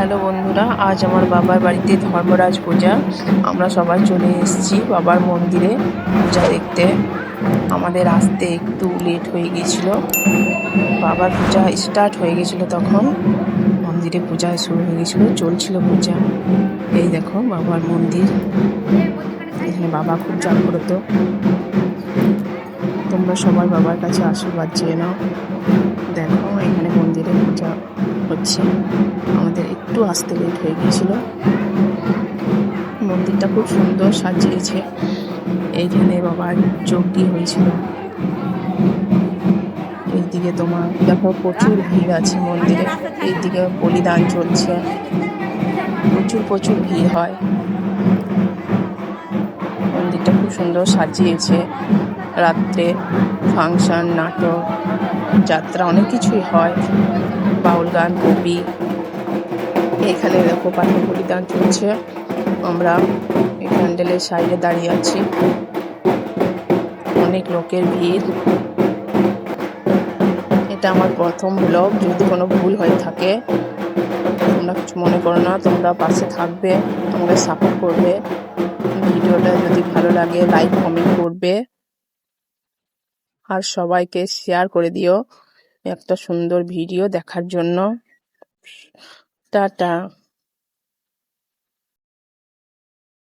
Hello বন্ধুরা, আজ আমার বাবার বাড়িতে ধর্মরাজ পূজা। আমরা সবাই চলে এসেছি বাবার মন্দিরে পূজা দেখতে। আমাদের আসতে একটু লেট হয়ে গিয়েছিল। বাবার পূজা স্টার্ট হয়ে গেছিল, তখন মন্দিরে পূজা শুরু হয়ে গেছিল, চলছিল পূজা। এই দেখো বাবার মন্দির, এখানে বাবা খুব জাগ্রত। তোমরা সবাই বাবার কাছে আশীর্বাদ চেয়ে নাও। দেখো এখানে মন্দিরে পূজা হচ্ছে। আমাদের একটু আসতে লেট হয়ে গিয়েছিল। মন্দিরটা খুব সুন্দর সাজিয়েছে। এইখানে বাবার যজ্ঞ হয়েছিল। এইদিকে তোমার দেখো প্রচুর ভিড় আছে মন্দিরে। এইদিকে বলিদান চলছে, প্রচুর ভিড় হয়। মন্দিরটা খুব সুন্দর সাজিয়েছে। রাত্রে ফাংশন, নাটক, যাত্রা অনেক কিছুই হয়, বাউল গান, কবি। এখানে দেখো পাথর বলিদান চলছে। আমরা এই প্যান্ডেলের সাইডে দাঁড়িয়ে আছি, অনেক লোকের ভিড়। এটা আমার প্রথম ব্লগ, যদি কোনো ভুল হয়ে থাকে তোমরা কিছু মনে করো না। তোমরা পাশে থাকবে, আমাকে সাপোর্ট করবে। ভিডিওটা যদি ভালো লাগে লাইক কমেন্ট করবে, আর সবাইকে শেয়ার করে দিও একটা সুন্দর ভিডিও দেখার জন্য। টাটা।